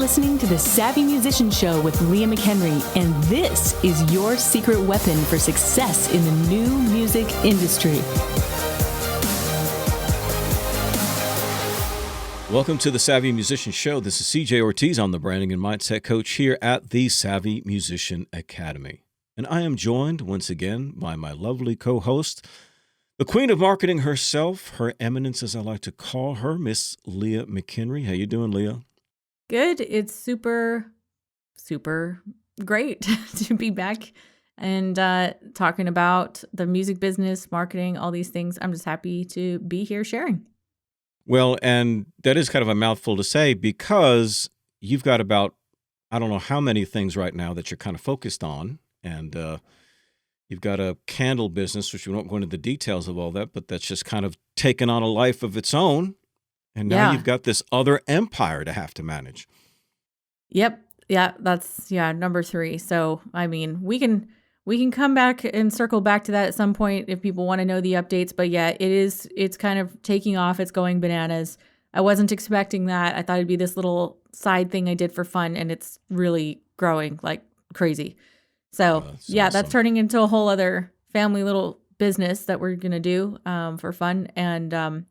listening to the Savvy Musician Show with Leah McHenry, and this is your secret weapon for success in the new music industry. Welcome to the Savvy Musician Show. This is C.J. Ortiz. I'm the branding and mindset coach here at the Savvy Musician Academy. And I am joined once again by my lovely co-host, the queen of marketing herself, her eminence, as I like to call her, Miss Leah McHenry. How you doing, Leah? Good. It's super great to be back and talking about the music business, marketing, all these things. I'm just happy to be here sharing. Well, and that is kind of a mouthful to say because you've got about, I don't know how many things right now that you're kind of focused on. And you've got a candle business, which we won't go into the details of all that, but that's just kind of taken on a life of its own. And now you've got this other empire to have to manage. Yep. Yeah, that's number 3. So, I mean, we can come back and circle back to that at some point if people want to know the updates. But yeah, it's kind of taking off. It's going bananas. I wasn't expecting that. I thought it'd be this little side thing I did for fun, and it's really growing like crazy. So awesome. That's turning into a whole other family little business that we're going to do for fun. And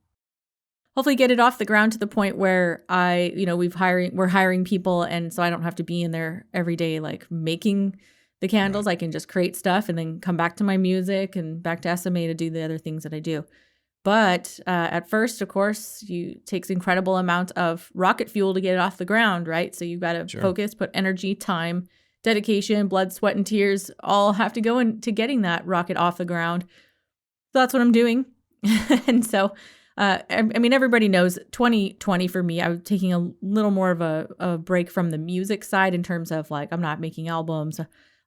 hopefully get it off the ground to the point where we're hiring people. And so I don't have to be in there every day, like making the candles. Right. I can just create stuff and then come back to my music and back to SMA to do the other things that I do. But at first, of course, takes incredible amount of rocket fuel to get it off the ground, right? So you've got to focus, put energy, time, dedication, blood, sweat, and tears all have to go into getting that rocket off the ground. So that's what I'm doing. And so I mean, everybody knows 2020 for me, I was taking a little more of a break from the music side in terms of like, I'm not making albums.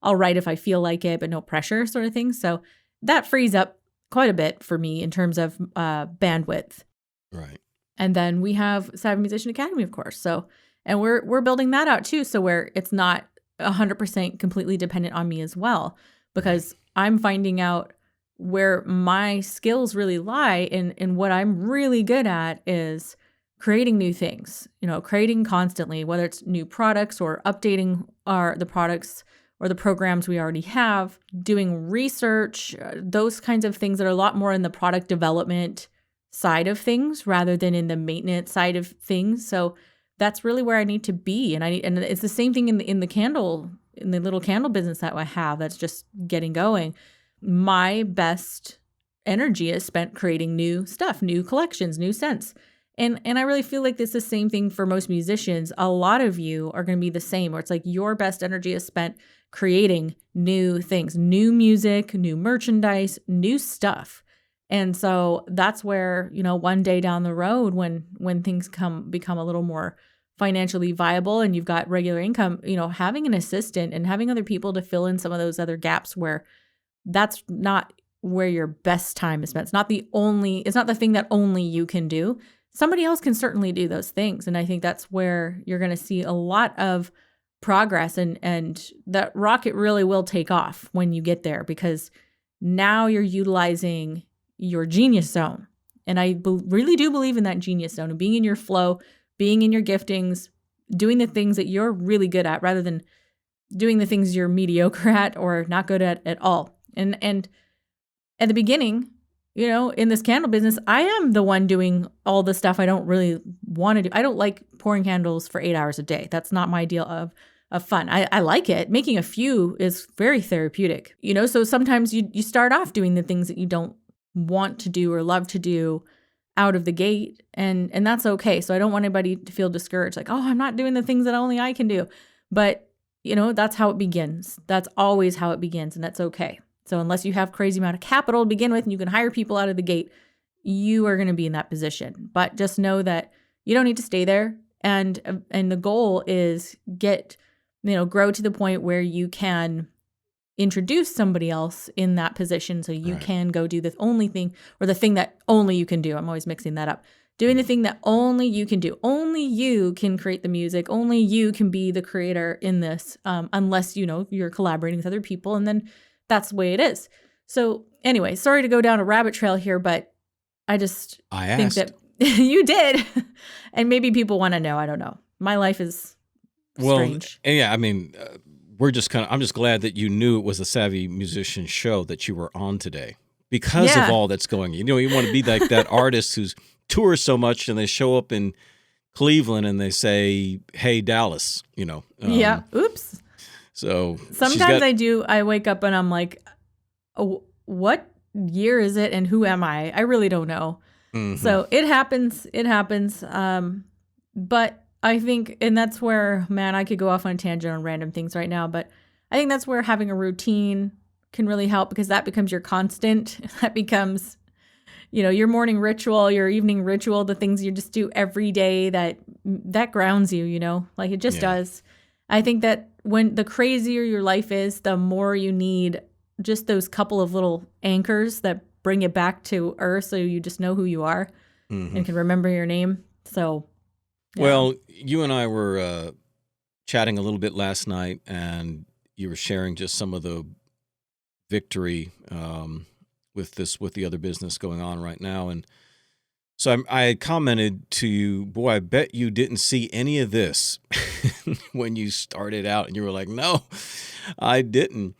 I'll write if I feel like it, but no pressure sort of thing. So that frees up quite a bit for me in terms of bandwidth. Right. And then we have Savvy Musician Academy, of course. So, and we're building that out too. So where it's not 100% completely dependent on me as well, because I'm finding out where my skills really lie in what I'm really good at is creating new things, creating constantly, whether it's new products or updating the products or the programs we already have, doing research, those kinds of things that are a lot more in the product development side of things rather than in the maintenance side of things. So that's really where I need to be. And it's the same thing in the little candle business that I have that's just getting going. My best energy is spent creating new stuff, new collections, new scents. And I really feel like it's the same thing for most musicians. A lot of you are going to be the same, where it's like your best energy is spent creating new things, new music, new merchandise, new stuff. And so that's where, one day down the road when things become a little more financially viable and you've got regular income, having an assistant and having other people to fill in some of those other gaps where that's not where your best time is spent. It's not the thing that only you can do. Somebody else can certainly do those things. And I think that's where you're going to see a lot of progress and that rocket really will take off when you get there, because now you're utilizing your genius zone. And I really do believe in that genius zone and being in your flow, being in your giftings, doing the things that you're really good at rather than doing the things you're mediocre at or not good at all. And at the beginning, in this candle business, I am the one doing all the stuff I don't really want to do. I don't like pouring candles for 8 hours a day. That's not my deal of fun. I like it. Making a few is very therapeutic, so sometimes you start off doing the things that you don't want to do or love to do out of the gate. And that's okay. So I don't want anybody to feel discouraged, like, oh, I'm not doing the things that only I can do. But, that's how it begins. That's always how it begins. And that's okay. So unless you have crazy amount of capital to begin with and you can hire people out of the gate, you are going to be in that position. But just know that you don't need to stay there. And the goal is grow to the point where you can introduce somebody else in that position so you can go do the only thing or the thing that only you can do. I'm always mixing that up. Doing the thing that only you can do. Only you can create the music. Only you can be the creator in this, unless, you're collaborating with other people. And then that's the way it is. So anyway, sorry to go down a rabbit trail here, but I think that you did. And maybe people want to know. I don't know. My life is Well, strange. yeah, I mean, I'm just glad that you knew it was a Savvy Musician show that you were on today because of Yeah. all that's going on. You want to be like that artist who's tours so much and they show up in Cleveland and they say, "Hey, Dallas," Yeah. Oops. So Sometimes I wake up and I'm like, oh, what year is it and who am I? I really don't know. Mhm. So it happens. It happens. But I think, and that's where, man, I could go off on a tangent on random things right now, but I think that's where having a routine can really help, because that becomes your constant. That becomes, your morning ritual, your evening ritual, the things you just do every day that grounds you, like it just Yeah. does. I think that when the crazier your life is, the more you need just those couple of little anchors that bring you back to earth, so you just know who you are Mhm. and can remember your name. So, yeah. Well, you and I were chatting a little bit last night, and you were sharing just some of the victory with the other business going on right now, and so I had commented to you, boy, I bet you didn't see any of this when you started out, and you were like, no, I didn't.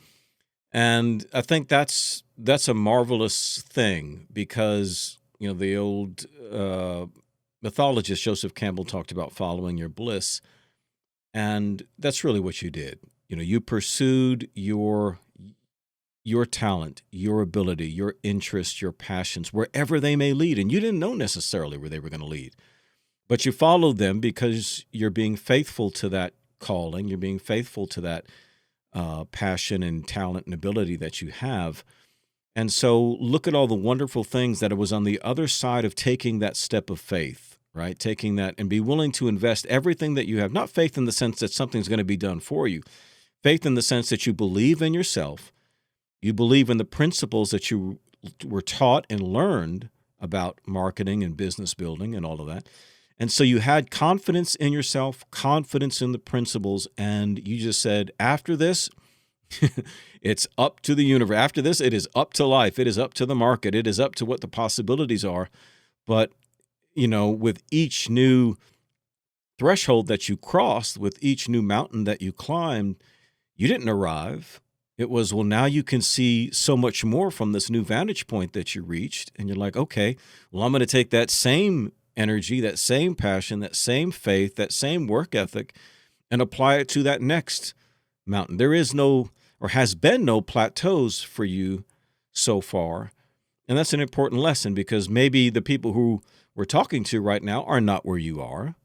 And I think that's a marvelous thing, because the old mythologist Joseph Campbell talked about following your bliss, and that's really what you did. You pursued your talent, your ability, your interests, your passions, wherever they may lead, and you didn't know necessarily where they were going to lead, but you followed them because you're being faithful to that calling. You're being faithful to that passion and talent and ability that you have. And so look at all the wonderful things that it was on the other side of taking that step of faith, right? Taking that and be willing to invest everything that you have. Not faith in the sense that something's going to be done for you. Faith in the sense that you believe in yourself. You believe in the principles that you were taught and learned about marketing and business building and all of that. And so you had confidence in yourself, confidence in the principles, and you just said, after this, it's up to the universe. After this, it is up to life. It is up to the market. It is up to what the possibilities are. But, with each new threshold that you crossed, with each new mountain that you climbed, you didn't arrive. It was, well, now you can see so much more from this new vantage point that you reached. And you're like, okay, well, I'm going to take that same energy, that same passion, that same faith, that same work ethic, and apply it to that next mountain. There is no, or has been no, plateaus for you so far. And that's an important lesson, because maybe the people who we're talking to right now are not where you are.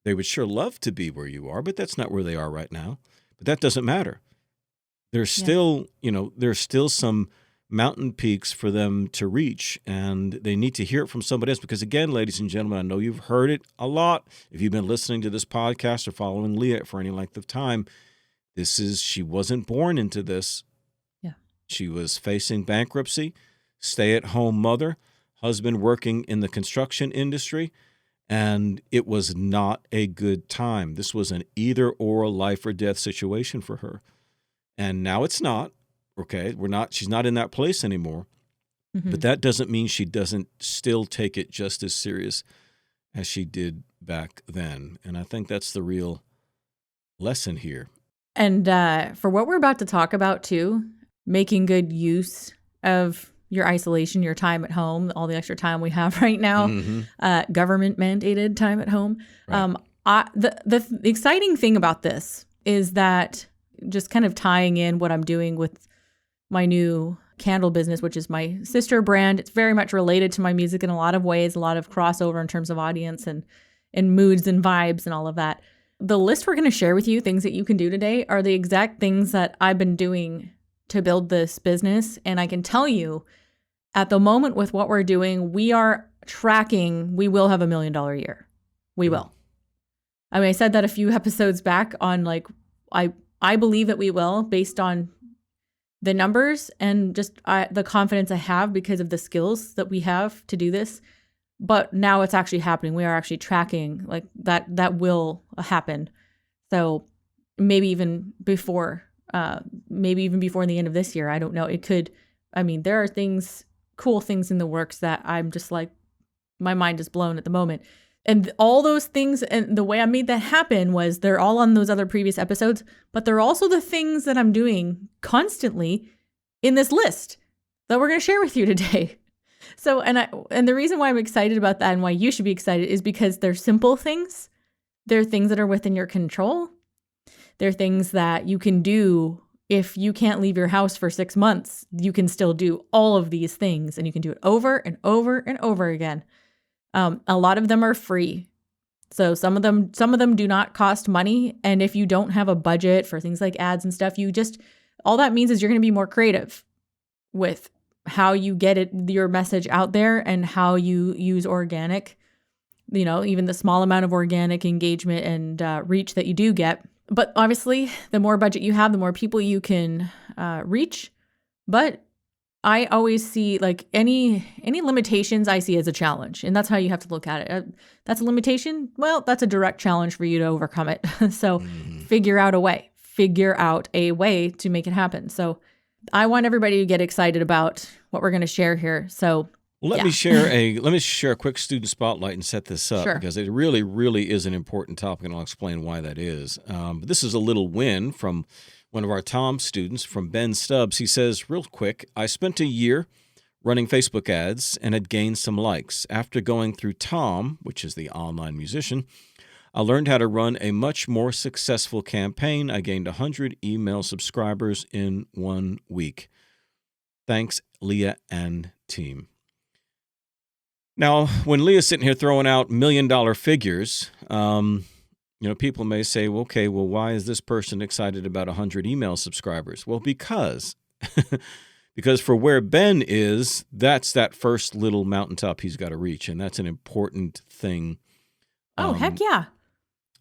They would sure love to be where you are, but that's not where they are right now. But that doesn't matter. There's still, there's still some mountain peaks for them to reach, and they need to hear it from somebody else. Because again, ladies and gentlemen, I know you've heard it a lot. If you've been listening to this podcast or following Leah for any length of time, she wasn't born into this. Yeah. She was facing bankruptcy, stay-at-home mother, husband working in the construction industry, and it was not a good time. This was an either or, life or death situation for her. And now it's not. Okay, she's not in that place anymore. Mm-hmm. But that doesn't mean she doesn't still take it just as serious as she did back then. And I think that's the real lesson here. And for what we're about to talk about too, making good use of your isolation, your time at home, all the extra time we have right now, government mandated time at home. Right. The exciting thing about this is that, just kind of tying in what I'm doing with my new candle business, which is my sister brand. It's very much related to my music in a lot of ways, a lot of crossover in terms of audience and moods and vibes and all of that. The list we're going to share with you, things that you can do today, are the exact things that I've been doing to build this business. And I can tell you, at the moment with what we're doing, we are tracking, we will have $1 million a year. We will. I mean, I said that a few episodes back on, like, I believe that we will, based on the numbers and just the confidence I have because of the skills that we have to do this. But now it's actually happening. We are actually tracking, like, that will happen. So maybe even before the end of this year. I don't know. It could. I mean, there are cool things in the works that I'm just like, my mind is blown at the moment. And all those things, and the way I made that happen was they're all on those other previous episodes, but they're also the things that I'm doing constantly in this list that we're going to share with you today. So, and the reason why I'm excited about that and why you should be excited is because they're simple things. They're things that are within your control. They're things that you can do. If you can't leave your house for 6 months, you can still do all of these things, and you can do it over and over and over again. A lot of them are free. So some of them do not cost money. And if you don't have a budget for things like ads and stuff, all that means is you're going to be more creative with how you get your message out there and how you use organic, even the small amount of organic engagement and reach that you do get. But obviously, the more budget you have, the more people you can reach. But I always see like any limitations I see as a challenge, and that's how you have to look at it. That's a limitation. Well, that's a direct challenge for you to overcome it. So figure out a way to make it happen. So I want everybody to get excited about what we're going to share here. So let me share a quick student spotlight and set this up because it really, really is an important topic, and I'll explain why that is. But this is a little win from one of our Tom students, from Ben Stubbs. He says, real quick, I spent a year running Facebook ads and had gained some likes. After going through Tom, which is the online musician, I learned how to run a much more successful campaign. I gained 100 email subscribers in 1 week. Thanks, Leah and team. Now, when Leah's sitting here throwing out $1 million figures, people may say, well, okay, well, why is this person excited about 100 email subscribers? Well, because for where Ben is, that's that first little mountaintop he's got to reach, and that's an important thing. Heck yeah.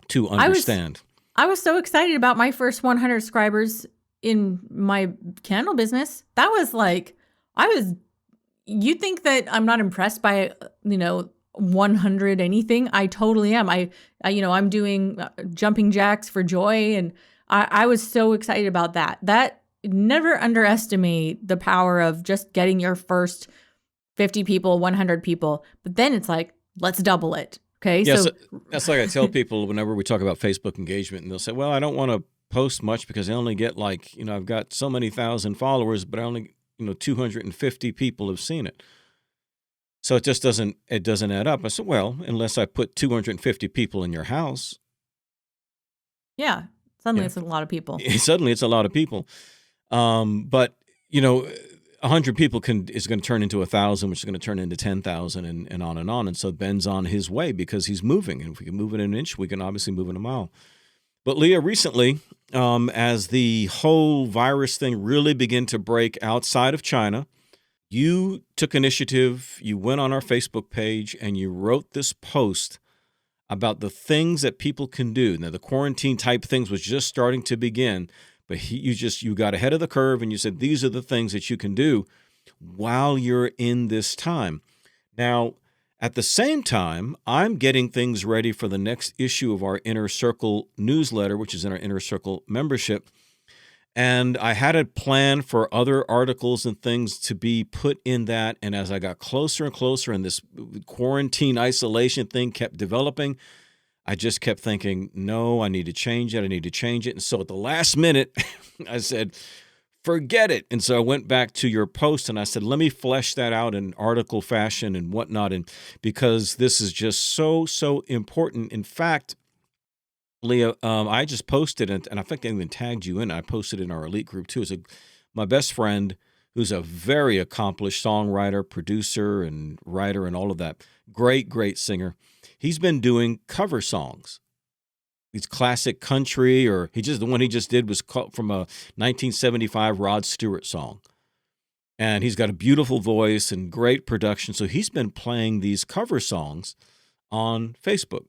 To understand. I was so excited about my first 100 subscribers in my candle business. That was like, you think that I'm not impressed by, 100 anything? I totally am. I'm doing jumping jacks for joy, and I was so excited about that. That never underestimate the power of just getting your first 50 people, 100 people. But then it's like, let's double it. Okay. Yeah, so that's like I tell people whenever we talk about Facebook engagement, and they'll say, well, I don't want to post much because I only get I've got so many thousand followers, but I only, 250 people have seen it. So it just doesn't add up. I said, well, unless I put 250 people in your house. Yeah. Suddenly it's a lot of people. Suddenly it's a lot of people. But 100 people is going to turn into 1,000, which is going to turn into 10,000 and on and on. And so Ben's on his way because he's moving. And if we can move it an inch, we can obviously move it a mile. But Leah, recently, as the whole virus thing really began to break outside of China, you took initiative, you went on our Facebook page, and you wrote this post about the things that people can do. Now, the quarantine type things was just starting to begin, but you got ahead of the curve, and you said, these are the things that you can do while you're in this time. Now, at the same time, I'm getting things ready for the next issue of our Inner Circle newsletter, which is in our Inner Circle membership. And I had a plan for other articles and things to be put in that. And as I got closer and closer and this quarantine isolation thing kept developing, I just kept thinking, no, I need to change it. And so at the last minute, I said, forget it. And so I went back to your post and I said, let me flesh that out in article fashion and whatnot. And because this is just so, so important. In fact, Leah, I just posted, and I think I even tagged you in. I posted in our elite group too. It's my best friend, who's a very accomplished songwriter, producer, and writer, and all of that. Great, great singer. He's been doing cover songs. These classic country, or the one he just did was from a 1975 Rod Stewart song. And he's got a beautiful voice and great production. So he's been playing these cover songs on Facebook,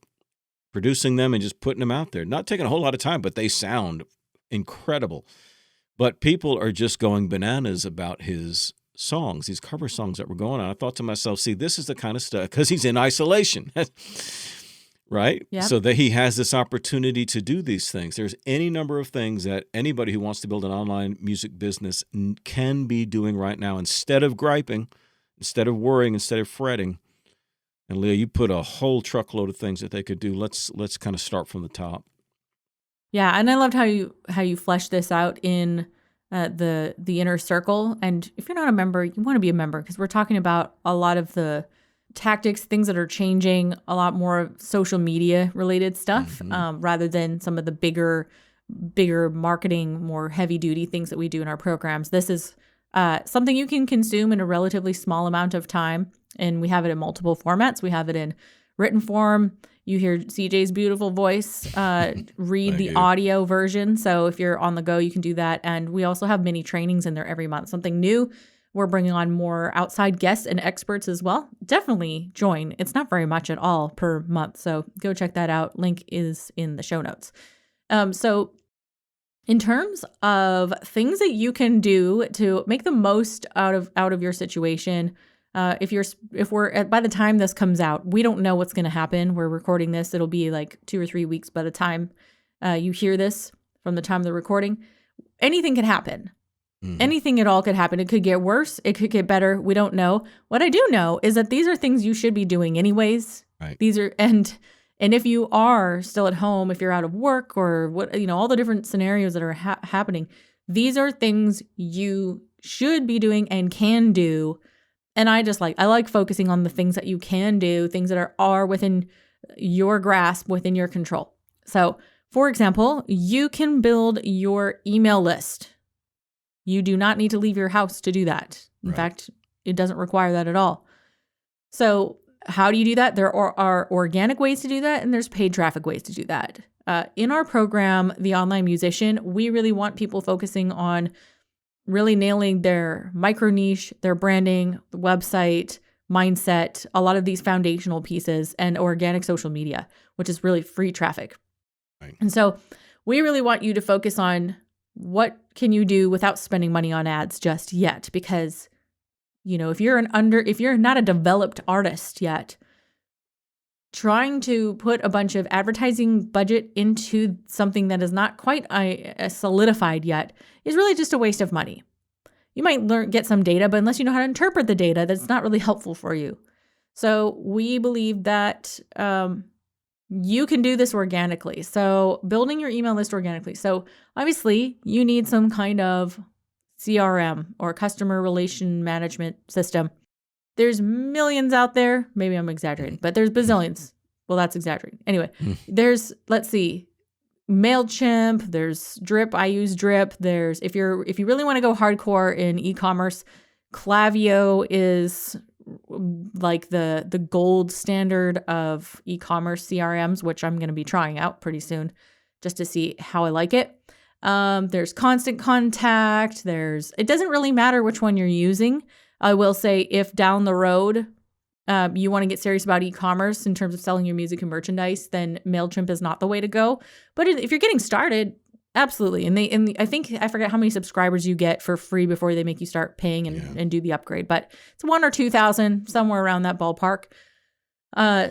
producing them and just putting them out there. Not taking a whole lot of time, but they sound incredible. But people are just going bananas about his songs, these cover songs that were going on. I thought to myself, see, this is the kind of stuff, because he's in isolation, right? Yep. So that he has this opportunity to do these things. There's any number of things that anybody who wants to build an online music business can be doing right now. Instead of griping, instead of worrying, instead of fretting, And Leah, you put a whole truckload of things that they could do. Let's kind of start from the top. Yeah, and I loved how you fleshed this out in the inner circle. And if you're not a member, you want to be a member, because we're talking about a lot of the tactics, things that are changing, a lot more social media related stuff, rather than some of the bigger marketing, more heavy duty things that we do in our programs. This is something you can consume in a relatively small amount of time. And we have it in multiple formats. We have it in written form. You hear CJ's beautiful voice read the audio version. So if you're on the go, you can do that. And we also have mini trainings in there every month. Something new. We're bringing on more outside guests and experts as well. Definitely join. It's not very much at all per month. So go check that out. Link is in the show notes. So in terms of things that you can do to make the most out of your situation, if we're by the time this comes out, we don't know what's going to happen. We're recording this. It'll be like 2 or 3 weeks by the time you hear this, from the time of the recording. Anything can happen. Anything at all could happen. It could get worse. It could get better. We don't know. What I do know is that these are things you should be doing anyways. Right. These are, and if you are still at home, if you're out of work, or what, all the different scenarios that are happening, these are things you should be doing and can do. And I like focusing on the things that you can do, things that are within your grasp, within your control. So, for example, you can build your email list. You do not need to leave your house to do that. In fact, it doesn't require that at all. So how do you do that? There are organic ways to do that, and there's paid traffic ways to do that. In our program, The Online Musician, we really want people focusing on really nailing their micro niche, their branding, the website, mindset, a lot of these foundational pieces, and organic social media, which is really free traffic. Right. And so we really want you to focus on what can you do without spending money on ads just yet, because if you're not a developed artist yet, trying to put a bunch of advertising budget into something that is not quite solidified yet is really just a waste of money. You might get some data, but unless you know how to interpret the data, that's not really helpful for you. So we believe that you can do this organically. So building your email list organically. So obviously you need some kind of CRM or customer relation management system. There's millions out there. Maybe I'm exaggerating, but there's bazillions. Well, that's exaggerating. Anyway, there's, let's see, MailChimp, there's Drip. I use Drip. There's, if you really want to go hardcore in e-commerce, Klaviyo is like the gold standard of e-commerce CRMs, which I'm going to be trying out pretty soon just to see how I like it. There's Constant Contact. It doesn't really matter which one you're using. I will say, if down the road you want to get serious about e-commerce in terms of selling your music and merchandise, then MailChimp is not the way to go. But if you're getting started, absolutely. And I think, I forget how many subscribers you get for free before they make you start paying and do the upgrade. But it's 1,000 or 2,000, somewhere around that ballpark.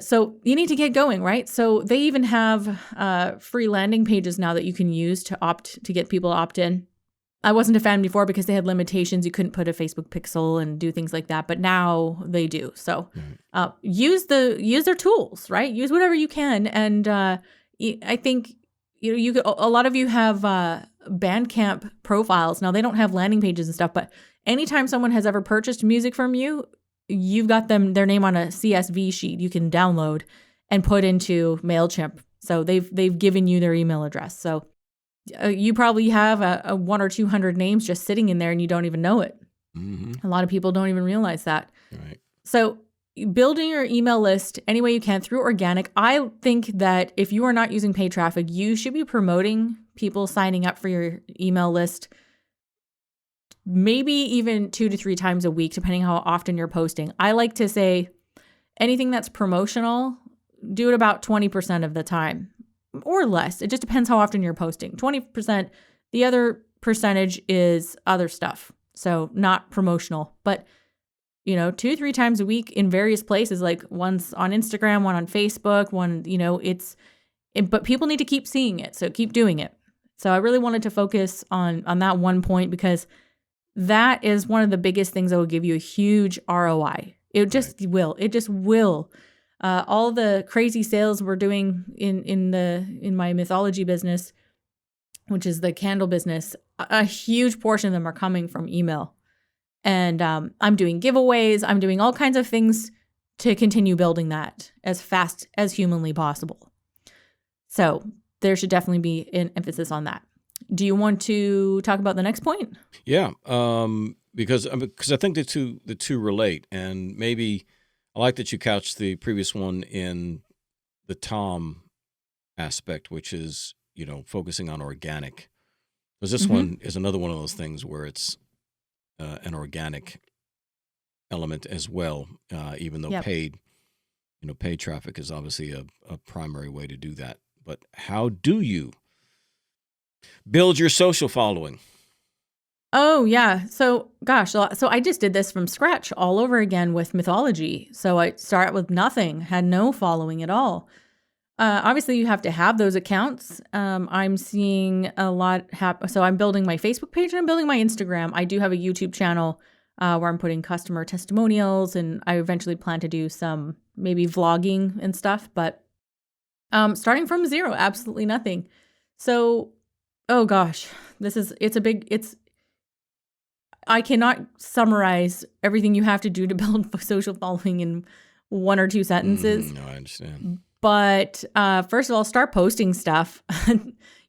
So you need to get going, right? So they even have free landing pages now that you can use to get people to opt in. I wasn't a fan before because they had limitations. You couldn't put a Facebook pixel and do things like that, but now they do. So use their tools, right? Use whatever you can. And I think a lot of you have Bandcamp profiles. Now they don't have landing pages and stuff, but anytime someone has ever purchased music from you, you've got their name on a CSV sheet you can download and put into MailChimp. So they've given you their email address. So you probably have a 100 or 200 names just sitting in there and you don't even know it. A lot of people don't even realize that. Right. So building your email list any way you can through organic. I think that if you are not using paid traffic, you should be promoting people signing up for your email list maybe even 2 to 3 times a week, depending how often you're posting. I like to say anything that's promotional, do it about 20% of the time or less. It just depends how often you're posting. 20%. The other percentage is other stuff. So not promotional, but 2-3 times a week in various places, like one's on Instagram, one on Facebook, but people need to keep seeing it. So keep doing it. So I really wanted to focus on that one point, because that is one of the biggest things that will give you a huge ROI. It just will. It just will. All the crazy sales we're doing in my mythology business, which is the candle business, a huge portion of them are coming from email. And I'm doing giveaways. I'm doing all kinds of things to continue building that as fast as humanly possible. So there should definitely be an emphasis on that. Do you want to talk about the next point? Yeah, because I think the two relate, and maybe I like that you couched the previous one in the Tom aspect, which is focusing on organic. Because this one is another one of those things where it's an organic element as well, even though paid traffic is obviously a primary way to do that. But how do you build your social following? Oh, yeah. So I just did this from scratch all over again with mythology. So I start with nothing, had no following at all. Obviously, you have to have those accounts. I'm seeing a lot happen. So I'm building my Facebook page and I'm building my Instagram. I do have a YouTube channel where I'm putting customer testimonials, and I eventually plan to do some maybe vlogging and stuff. But starting from zero, absolutely nothing. So, oh gosh, I cannot summarize everything you have to do to build a social following in one or two sentences. No, I understand. But first of all, start posting stuff.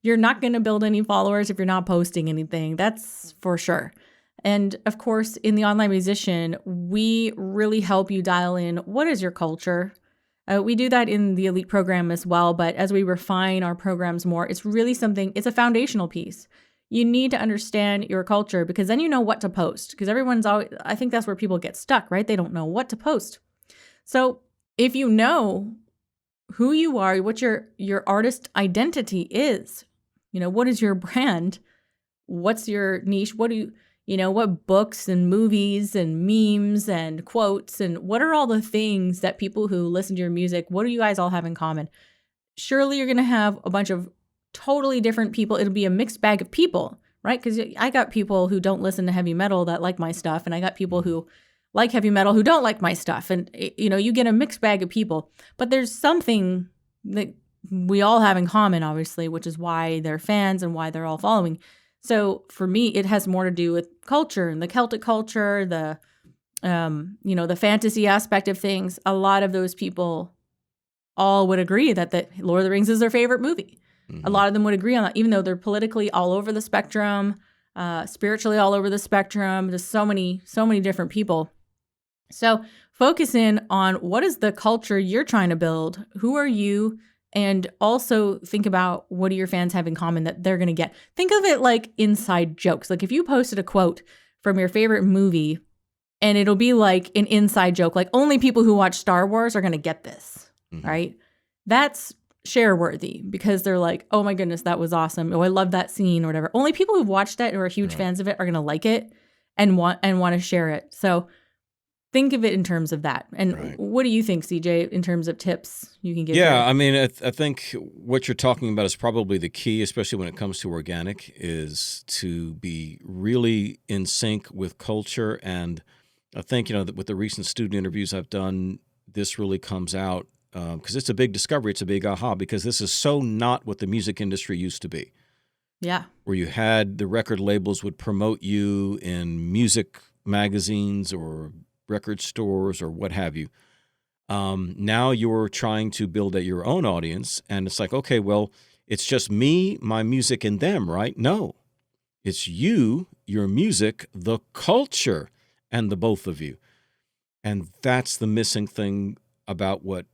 You're not going to build any followers if you're not posting anything. That's for sure. And of course, in the Online Musician, we really help you dial in what is your culture. We do that in the Elite program as well. But as we refine our programs more, it's really it's a foundational piece. You need to understand your culture because then you know what to post. Because I think that's where people get stuck, right? They don't know what to post. So if you know who you are, what your artist identity is, what is your brand? What's your niche? What books and movies and memes and quotes and what are all the things that people who listen to your music, what do you guys all have in common? Surely you're going to have a bunch of totally different people. It'll be a mixed bag of people, right? Because I got people who don't listen to heavy metal that like my stuff, and I got people who like heavy metal who don't like my stuff. And, you get a mixed bag of people, but there's something that we all have in common, obviously, which is why they're fans and why they're all following. So for me, it has more to do with culture and the Celtic culture, the fantasy aspect of things. A lot of those people all would agree that the Lord of the Rings is their favorite movie. A lot of them would agree on that, even though they're politically all over the spectrum, spiritually all over the spectrum. There's so many different people. So focus in on what is the culture you're trying to build? Who are you? And also think about what do your fans have in common that they're going to get. Think of it like inside jokes. Like if you posted a quote from your favorite movie and it'll be like an inside joke, like only people who watch Star Wars are going to get this, right? That's share worthy because they're like, oh my goodness, that was awesome. Oh, I love that scene or whatever. Only people who've watched it or are huge fans of it are going to like it and want to share it. So think of it in terms of that. And what do you think, CJ, in terms of tips you can give? Yeah, I mean, I think what you're talking about is probably the key, especially when it comes to organic, is to be really in sync with culture. And I think, with the recent student interviews I've done, this really comes out because it's a big discovery. It's a big aha because this is so not what the music industry used to be. Yeah. Where you had the record labels would promote you in music magazines or record stores or what have you. Now you're trying to build your own audience, and it's like, okay, well, it's just me, my music, and them, right? No, it's you, your music, the culture, and the both of you. And that's the missing thing about what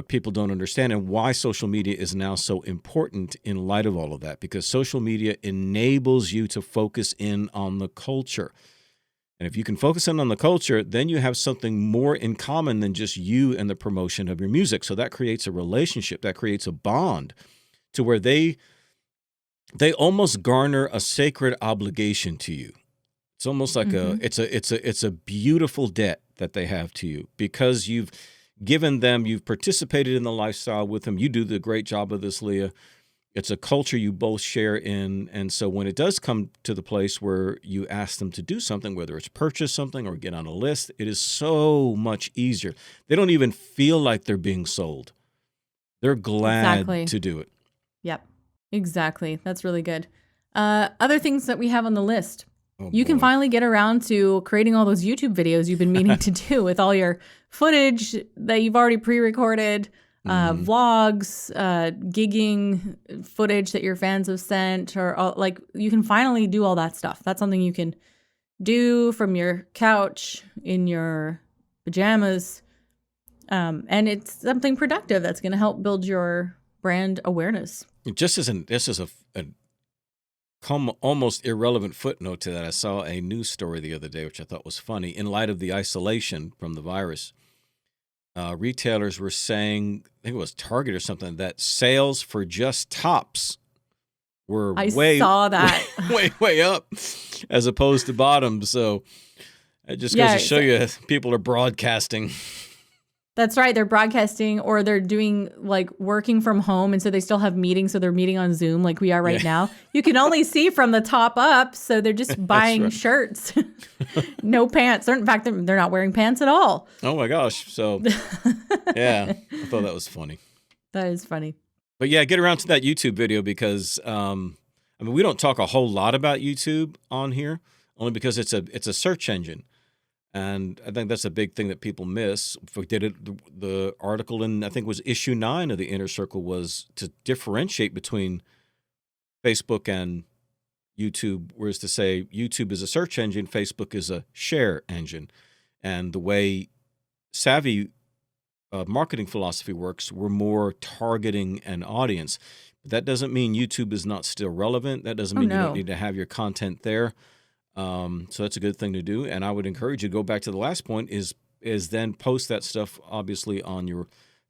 people don't understand and why social media is now so important in light of all of that, because social media enables you to focus in on the culture. And if you can focus in on the culture, then you have something more in common than just you and the promotion of your music. So that creates a relationship, that creates a bond to where they almost garner a sacred obligation to you. It's almost like it's a beautiful debt that they have to you because you've given them, you've participated in the lifestyle with them. You do the great job of this, Leah. It's a culture you both share in. And so when it does come to the place where you ask them to do something, whether it's purchase something or get on a list, it is so much easier. They don't even feel like they're being sold. They're glad Exactly. to do it. Yep. Exactly. That's really good. Other things that we have on the list. Oh, You can boy. finally get around to creating all those YouTube videos you've been meaning to do with all your footage that you've already pre-recorded, vlogs, gigging footage that your fans have sent, or like you can finally do all that stuff. That's something you can do from your couch in your pajamas. And it's something productive that's going to help build your brand awareness. This is a almost irrelevant footnote to that. I saw a news story the other day, which I thought was funny. In light of the isolation from the virus, retailers were saying, I think it was Target or something, that sales for just tops were saw that. way up as opposed to bottoms. So it just goes to show you people are broadcasting. That's right. They're broadcasting, or they're doing like working from home. And so they still have meetings. So they're meeting on Zoom like we are right now. You can only see from the top up. So they're just buying shirts, no pants. In fact, they're not wearing pants at all. Oh my gosh. So yeah, I thought that was funny. That is funny. But yeah, get around to that YouTube video because, we don't talk a whole lot about YouTube on here only because it's a search engine. And I think that's a big thing that people miss. The article in, I think it was issue 9 of the Inner Circle, was to differentiate between Facebook and YouTube, whereas to say YouTube is a search engine, Facebook is a share engine. And the way savvy marketing philosophy works, we're more targeting an audience. But that doesn't mean YouTube is not still relevant. That doesn't mean you don't need to have your content there. So that's a good thing to do. And I would encourage you to go back to the last point is then post that stuff, obviously, on your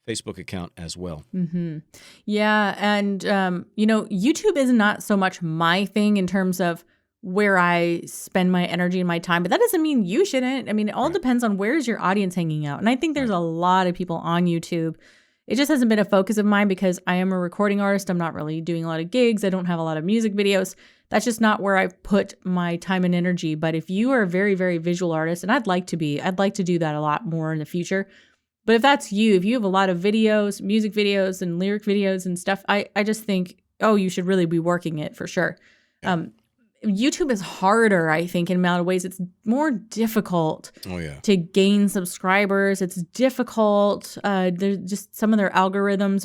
Facebook account as well. Mm-hmm. Yeah. And, YouTube is not so much my thing in terms of where I spend my energy and my time, but that doesn't mean you shouldn't. I mean, it all depends on where's your audience hanging out. And I think there's a lot of people on YouTube. It just hasn't been a focus of mine because I am a recording artist. I'm not really doing a lot of gigs. I don't have a lot of music videos. That's just not where I put my time and energy. But if you are a very, very visual artist, and I'd like to do that a lot more in the future. But if that's you, if you have a lot of videos, music videos and lyric videos and stuff, I just think, you should really be working it for sure. YouTube is harder, I think, in a lot of ways. It's more difficult to gain subscribers. It's difficult. There's just some of their algorithms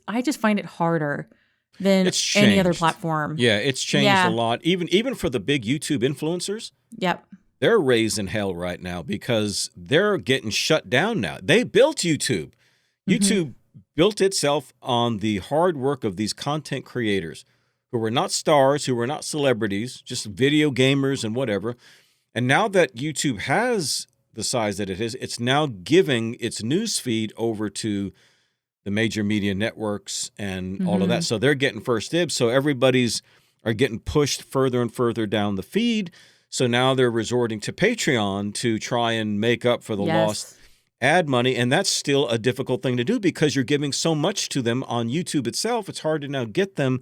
I just find it harder than any other platform. Yeah, it's changed a lot. Even for the big YouTube influencers. Yep. They're raising hell right now because they're getting shut down now. They built YouTube. YouTube built itself on the hard work of these content creators who were not stars, who were not celebrities, just video gamers and whatever. And now that YouTube has the size that it is, it's now giving its news feed over to the major media networks and all of that. So they're getting first dibs. So everybody's are getting pushed further and further down the feed. So now they're resorting to Patreon to try and make up for the lost ad money. And that's still a difficult thing to do because you're giving so much to them on YouTube itself. It's hard to now get them.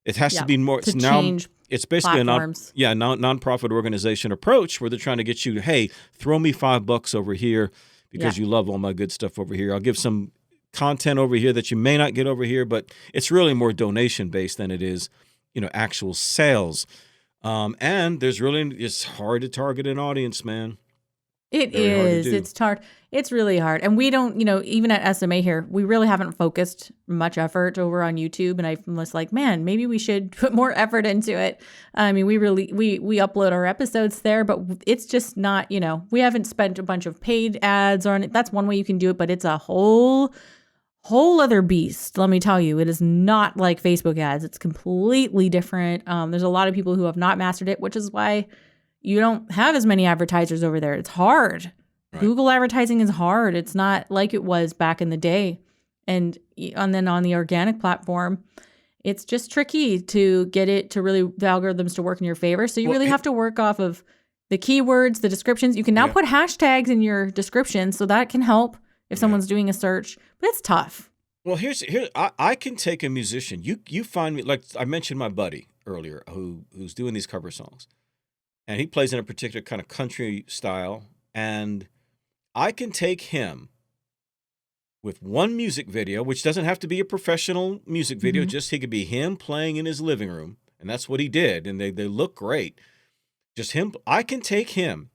It has to be more. It's basically platforms. a nonprofit organization approach where they're trying to get you, hey, throw me $5 over here because you love all my good stuff over here. I'll give some content over here that you may not get over here, but it's really more donation based than it is, actual sales. And it's hard to target an audience, man. It is. It's hard. It's really hard. And we don't, even at SMA here, we really haven't focused much effort over on YouTube. And I'm just like, man, maybe we should put more effort into it. I mean, we upload our episodes there, but it's just not, we haven't spent a bunch of paid ads on it. That's one way you can do it, but it's a whole other beast. Let me tell you, it is not like Facebook ads. It's completely different. There's a lot of people who have not mastered it, which is why you don't have as many advertisers over there. It's hard. Right. Google advertising is hard. It's not like it was back in the day. And then on the organic platform, it's just tricky to get it to really, the algorithms to work in your favor. So you really have to work off of the keywords, the descriptions. You can now put hashtags in your description, so that can help if someone's doing a search. But it's tough. Well, I can take a musician. You find me, like I mentioned my buddy earlier who's doing these cover songs, and he plays in a particular kind of country style, and I can take him with one music video, which doesn't have to be a professional music video, Mhm. just he could be him playing in his living room, and that's what he did, and they look great. Just him. I can take him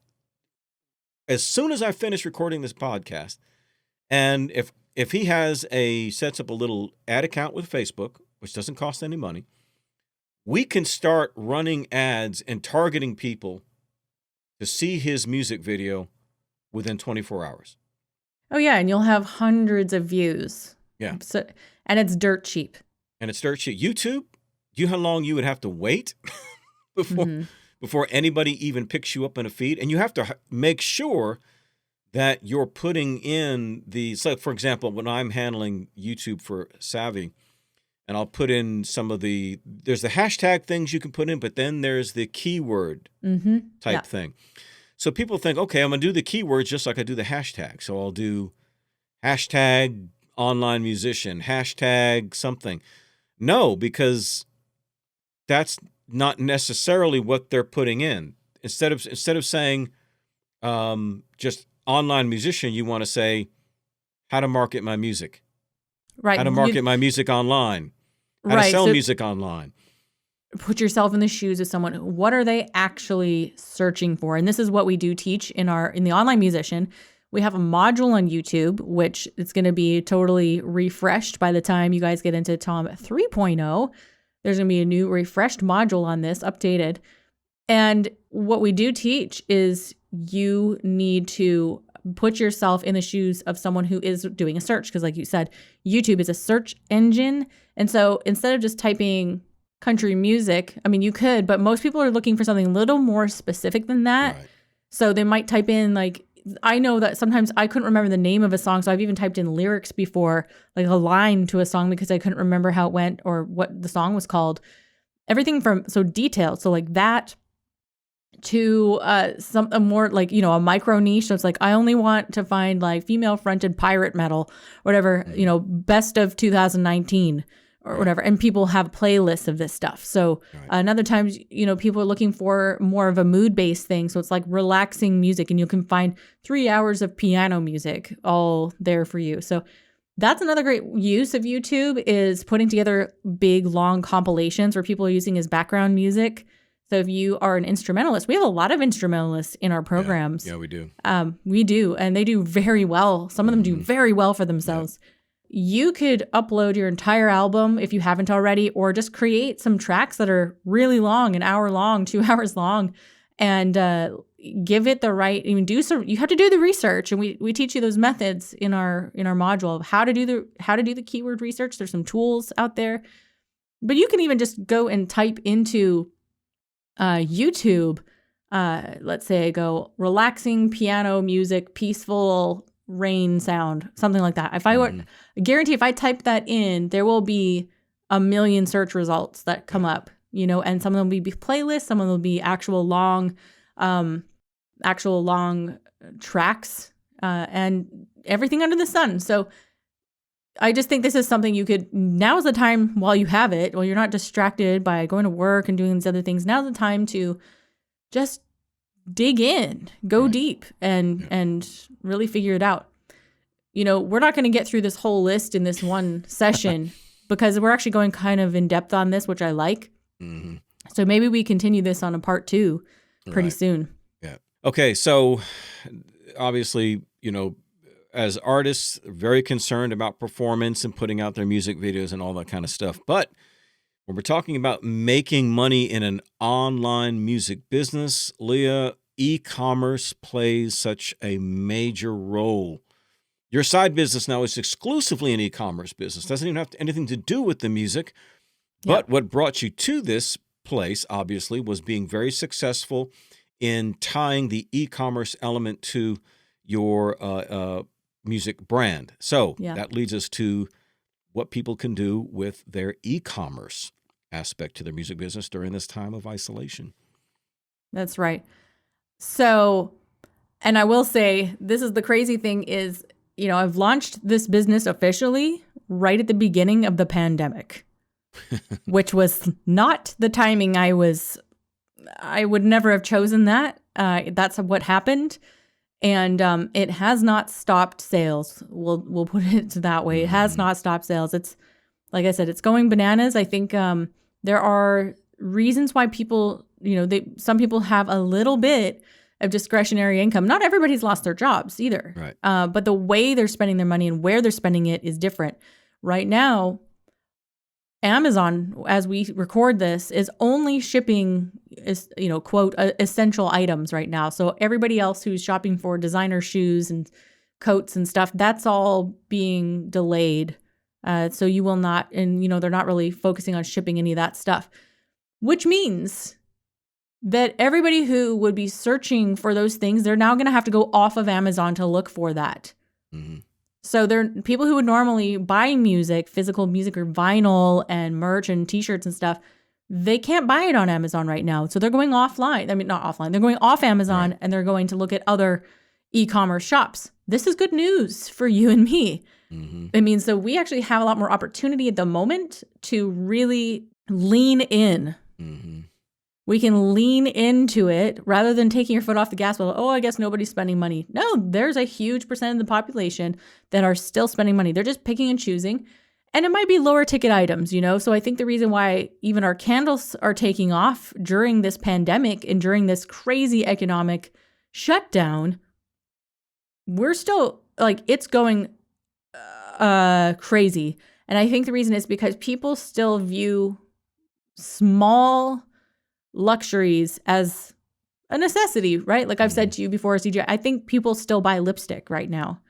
as soon as I finish recording this podcast, and if he sets up a little ad account with Facebook, which doesn't cost any money, we can start running ads and targeting people to see his music video within 24 hours. Oh yeah, and you'll have hundreds of views. Yeah. So, and it's dirt cheap. And it's dirt cheap. YouTube, do you know how long you would have to wait before Mhm. before anybody even picks you up in a feed? And you have to make sure that you're putting in so for example, when I'm handling YouTube for Savvy, and I'll put in there's the hashtag things you can put in, but then there's the keyword Mhm. type Yeah. thing. So people think, okay, I'm going to do the keywords just like I do the hashtag. So I'll do hashtag online musician, hashtag something. No, because that's not necessarily what they're putting in. Instead of saying just online musician, you want to say how to market my music, Right. how to market my music online, how to Right. sell So music online. put yourself in the shoes of someone. What are they actually searching for? And this is what we do teach in the online musician. We have a module on YouTube, which is going to be totally refreshed by the time you guys get into Tom 3.0. There's going to be a new refreshed module on this, updated. And what we do teach is you need to put yourself in the shoes of someone who is doing a search. Because like you said, YouTube is a search engine. And so instead of just typing country music, I mean, you could, but most people are looking for something a little more specific than that. Right. So they might type in, like, I know that sometimes I couldn't remember the name of a song. So I've even typed in lyrics before, like a line to a song, because I couldn't remember how it went or what the song was called. Everything from so detailed. So like that to a more like, a micro niche. So it's like, I only want to find like female fronted pirate metal, whatever, best of 2019 or whatever. And people have playlists of this stuff. So another times, people are looking for more of a mood based thing. So it's like relaxing music, and you can find 3 hours of piano music all there for you. So that's another great use of YouTube, is putting together big, long compilations where people are using as background music. So if you are an instrumentalist, we have a lot of instrumentalists in our programs. Yeah, we do. We do. And they do very well. Some of them do very well for themselves. You could upload your entire album if you haven't already, or just create some tracks that are really long, an hour long, 2 hours long, and give it the right. You have to do the research, and we teach you those methods in our module of how to do the keyword research. There's some tools out there, but you can even just go and type into YouTube. Let's say I go relaxing piano music, peaceful rain sound, something like that. I guarantee if I type that in, there will be a million search results that come up, and some of them will be playlists, some of them will be actual long tracks, and everything under the sun. So I just think this is something now's the time, while you have it, while you're not distracted by going to work and doing these other things, now's the time to just dig in, go deep, and really figure it out. We're not going to get through this whole list in this one session because we're actually going kind of in depth on this, which I like. Mm-hmm. So maybe we continue this on a part 2 pretty soon. Yeah. Okay. So obviously, as artists, very concerned about performance and putting out their music videos and all that kind of stuff. But when we're talking about making money in an online music business, Leah, e-commerce plays such a major role. Your side business now is exclusively an e-commerce business. Doesn't even have anything to do with the music. But what brought you to this place, obviously, was being very successful in tying the e-commerce element to your music brand. So that leads us to what people can do with their e-commerce aspect to their music business during this time of isolation. That's right. So, and I will say, this is the crazy thing is, I've launched this business officially right at the beginning of the pandemic, which was not the timing I would never have chosen that. That's what happened. And it has not stopped sales. We'll put it that way. It has not stopped sales. It's, like I said, it's going bananas. I think there are reasons why people, some people have a little bit of discretionary income. Not everybody's lost their jobs either. Right. But the way they're spending their money and where they're spending it is different. Right now, Amazon, as we record this, is only shipping, quote, essential items right now. So everybody else who's shopping for designer shoes and coats and stuff, that's all being delayed. So you will not, and they're not really focusing on shipping any of that stuff, which means that everybody who would be searching for those things, they're now going to have to go off of Amazon to look for that. Mm-hmm. So they're people who would normally buy music, physical music or vinyl and merch and t-shirts and stuff. They can't buy it on Amazon right now. So they're going offline. I mean, not offline. They're going off Amazon and they're going to look at other e-commerce shops. This is good news for you and me. Mm-hmm. It means that we actually have a lot more opportunity at the moment to really lean in. Mm-hmm. We can lean into it rather than taking your foot off the gas. Well, I guess nobody's spending money. No, there's a huge percent of the population that are still spending money. They're just picking and choosing. And it might be lower ticket items, So I think the reason why even our candles are taking off during this pandemic and during this crazy economic shutdown, we're still it's going crazy. And I think the reason is because people still view small luxuries as a necessity, right? Like I've said to you before, CJ, I think people still buy lipstick right now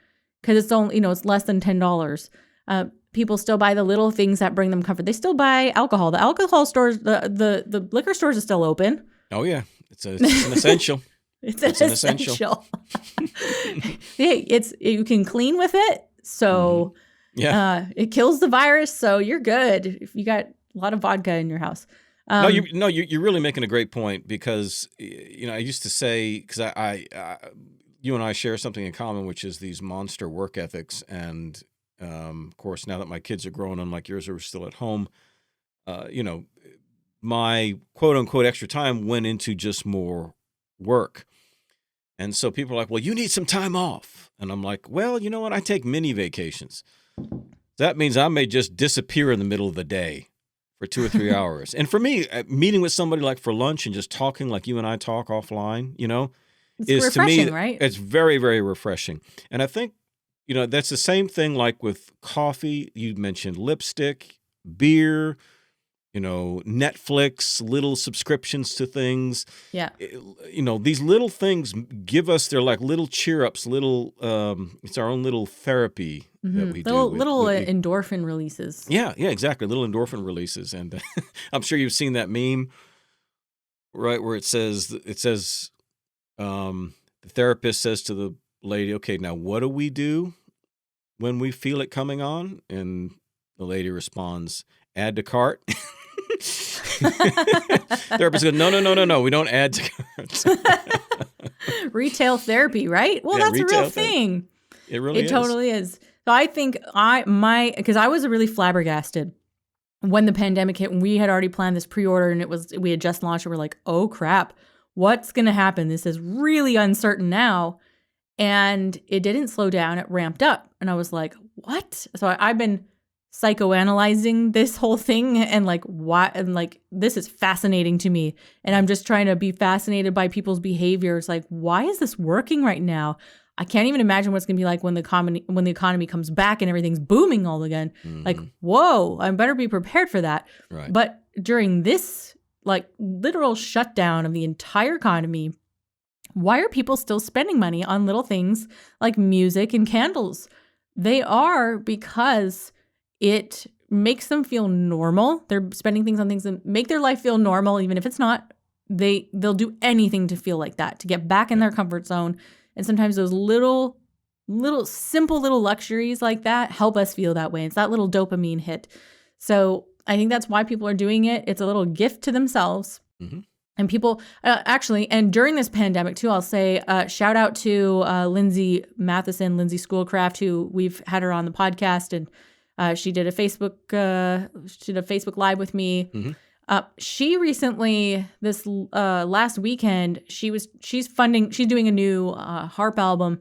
because it's only, it's less than $10. People still buy the little things that bring them comfort. They still buy alcohol. The alcohol stores, the liquor stores are still open. Oh yeah, it's an essential. It's an essential. Hey, you can clean with it, so it kills the virus. So you're good if you got a lot of vodka in your house. You're really making a great point because I used to say because you and I share something in common, which is these monster work ethics, and of course now that my kids are grown, unlike yours, are still at home, my quote unquote extra time went into just more work, and so people are like, well, you need some time off, and I'm like, well, you know what? I take mini vacations. That means I may just disappear in the middle of the day for 2 or 3 hours. And for me, meeting with somebody like for lunch and just talking like you and I talk offline, it's is refreshing, to me, right? It's very, very refreshing. And I think, that's the same thing like with coffee. You mentioned lipstick, beer, Netflix, little subscriptions to things. Yeah. These little things give us their like little cheer ups, it's our own little therapy that we do. Little endorphin releases. Yeah, exactly. Little endorphin releases. And I'm sure you've seen that meme, right, where it says the therapist says to the lady, okay, now what do we do when we feel it coming on? And the lady responds, add to cart. Therapist goes, no, we don't add to carts. Retail therapy, right? Well, that's a real thing. It really is. It totally is. So I think because I was really flabbergasted when the pandemic hit and we had already planned this pre-order and we had just launched and we're like, oh crap, what's going to happen? This is really uncertain now. And it didn't slow down. It ramped up. And I was like, what? So I've been psychoanalyzing this whole thing and this is fascinating to me. And I'm just trying to be fascinated by people's behaviors. Like, why is this working right now? I can't even imagine what it's going to be like when the economy comes back and everything's booming all again. Mm-hmm. Like, whoa, I better be prepared for that. Right. But during this literal shutdown of the entire economy, why are people still spending money on little things like music and candles? They are because it makes them feel normal. They're spending things on things that make their life feel normal, even if it's not. They'll do anything to feel like that, to get back in their comfort zone. And sometimes those little simple little luxuries like that help us feel that way. It's that little dopamine hit. So I think that's why people are doing it. It's a little gift to themselves. Mm-hmm. And people and during this pandemic too, I'll say shout out to Lindsay Matheson, Lindsay Schoolcraft, who we've had her on the podcast. And She did a Facebook Live with me. She recently, this last weekend, she's doing a new harp album,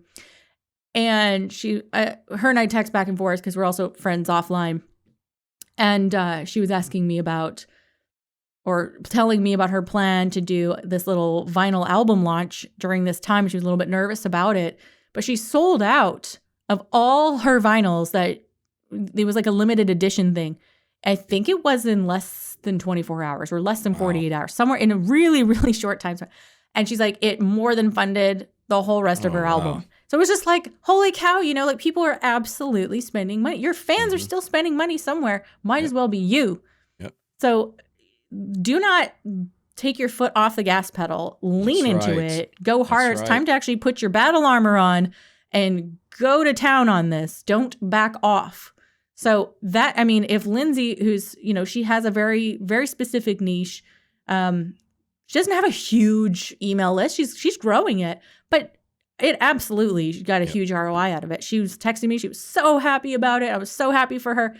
and her and I text back and forth because we're also friends offline, and she was asking me about, or telling me about her plan to do this little vinyl album launch during this time. She was a little bit nervous about it, but she sold out of all her vinyls. That it was like a limited edition thing. I think it was in less than 24 hours or less than 48 hours, somewhere in a really, really short time. And she's like, it more than funded the whole rest of her album. So it was just like, holy cow, like people are absolutely spending money. Your fans are still spending money somewhere. Might as well be you. Yep. So do not take your foot off the gas pedal. Lean into it. Go hard. It's time to actually put your battle armor on and go to town on this. Don't back off. So that, I mean, if Lindsay, who's, she has a very, very specific niche, she doesn't have a huge email list. She's growing it, but it absolutely, she got a huge ROI out of it. She was texting me. She was so happy about it. I was so happy for her.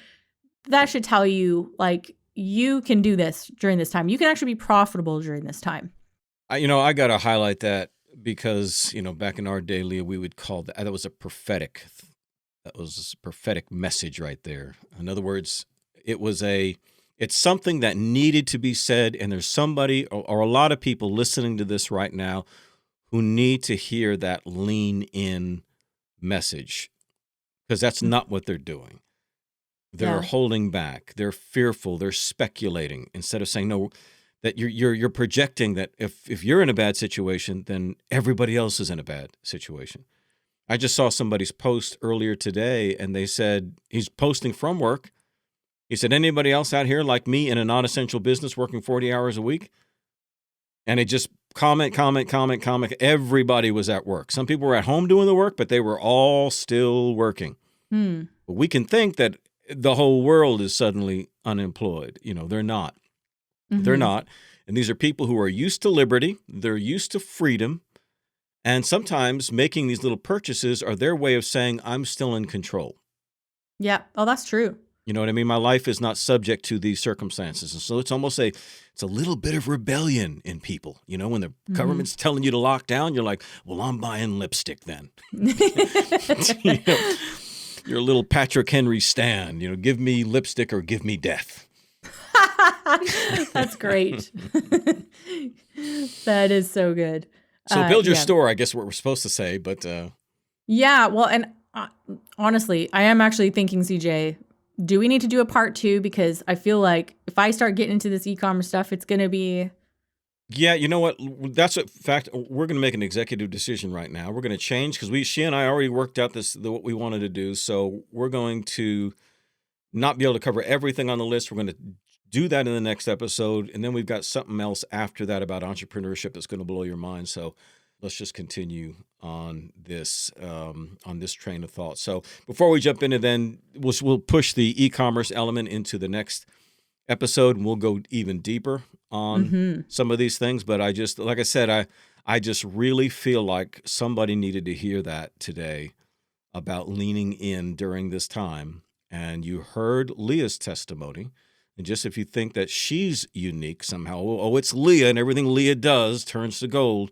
That should tell you, like, you can do this during this time. You can actually be profitable during this time. I got to highlight that because, back in our day, Leah, we would call that was a prophetic message right there. In other words, it's something that needed to be said, and there's somebody or a lot of people listening to this right now who need to hear that lean in message, because that's not what they're doing. They're holding back. They're fearful. They're speculating instead of saying, no, that you're projecting that if you're in a bad situation, then everybody else is in a bad situation. I just saw somebody's post earlier today, and they said, he's posting from work. He said, anybody else out here like me in a non-essential business working 40 hours a week? And it just comment. Everybody was at work. Some people were at home doing the work, but they were all still working. But we can think that the whole world is suddenly unemployed. They're not. They're not. And these are people who are used to liberty. They're used to freedom. And sometimes making these little purchases are their way of saying, I'm still in control. Yeah. Oh, that's true. You know what I mean? My life is not subject to these circumstances. And so it's almost it's a little bit of rebellion in people. When the government's telling you to lock down, you're like, well, I'm buying lipstick then. You're a little Patrick Henry stan. Give me lipstick or give me death. That's great. That is so good. So build your store, I guess what we're supposed to say, but... Yeah, well, and honestly, I am actually thinking, CJ, do we need to do a part 2? Because I feel like if I start getting into this e-commerce stuff, it's going to be... Yeah, you know what? That's a fact. We're going to make an executive decision right now. We're going to change because she and I already worked out what we wanted to do. So we're going to not be able to cover everything on the list. We're going to do that in the next episode. And then we've got something else after that about entrepreneurship that's going to blow your mind. So let's just continue on this train of thought. So before we jump into then, we'll push the e-commerce element into the next episode, and we'll go even deeper on some of these things. But I just really feel like somebody needed to hear that today about leaning in during this time. And you heard Leah's testimony. And just if you think that she's unique somehow, it's Leah and everything Leah does turns to gold.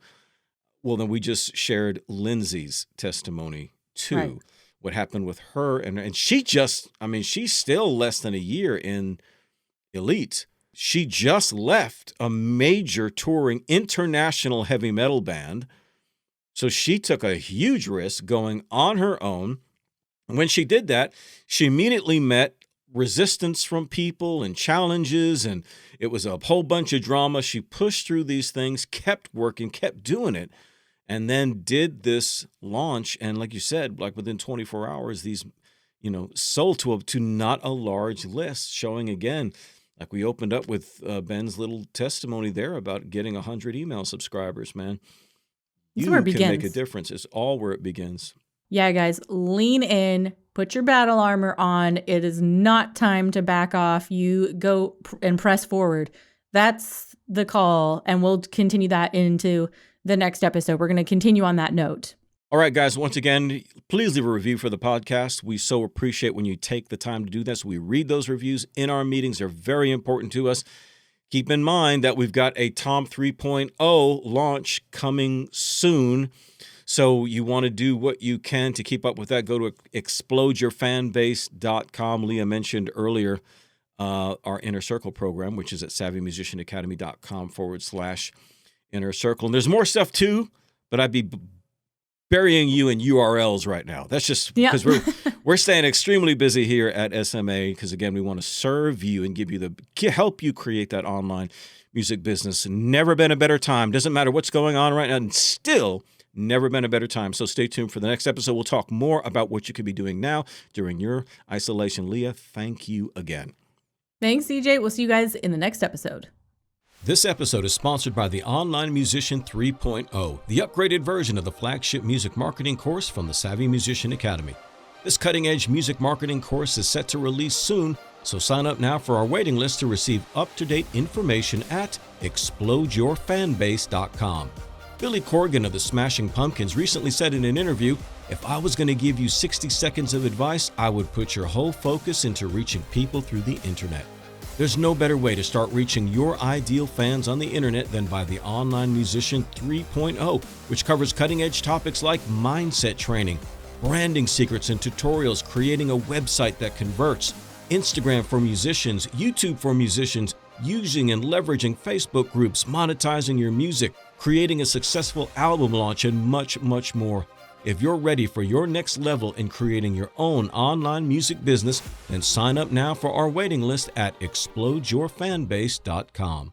Well, then we just shared Lindsay's testimony too. Right. What happened with her. And she's still less than a year in Elite. She just left a major touring international heavy metal band. So she took a huge risk going on her own. And when she did that, she immediately met resistance from people and challenges, and it was a whole bunch of drama. She pushed through these things, kept working, kept doing it, and then did this launch. And like you said, like within 24 hours, these, sold to not a large list, showing again, like we opened up with Ben's little testimony there about getting 100 email subscribers, man. You can make a difference. It's all where it begins. Yeah, guys, lean in, put your battle armor on. It is not time to back off. You go and press forward. That's the call, and we'll continue that into the next episode. We're going to continue on that note. All right, guys, once again, please leave a review for the podcast. We so appreciate when you take the time to do this. We read those reviews in our meetings. They're very important to us. Keep in mind that we've got a Tom 3.0 launch coming soon. So you want to do what you can to keep up with that. Go to explodeyourfanbase.com. Leah mentioned earlier our Inner Circle program, which is at savvymusicianacademy.com/Inner Circle. And there's more stuff too, but I'd be burying you in URLs right now. That's just because we're staying extremely busy here at SMA because, again, we want to serve you and help you create that online music business. Never been a better time. Doesn't matter what's going on right now, and still never been a better time. So stay tuned for the next episode. We'll talk more about what you could be doing now during your isolation. Leah, thank you again. Thanks, CJ. We'll see you guys in the next episode. This episode is sponsored by the Online Musician 3.0, the upgraded version of the flagship music marketing course from the Savvy Musician Academy. This cutting-edge music marketing course is set to release soon, so sign up now for our waiting list to receive up-to-date information at explodeyourfanbase.com. Billy Corgan of the Smashing Pumpkins recently said in an interview, "If I was going to give you 60 seconds of advice, I would put your whole focus into reaching people through the internet." There's no better way to start reaching your ideal fans on the internet than by the Online Musician 3.0, which covers cutting-edge topics like mindset training, branding secrets and tutorials, creating a website that converts, Instagram for musicians, YouTube for musicians, using and leveraging Facebook groups, monetizing your music, creating a successful album launch, and much, much more. If you're ready for your next level in creating your own online music business, then sign up now for our waiting list at explodeyourfanbase.com.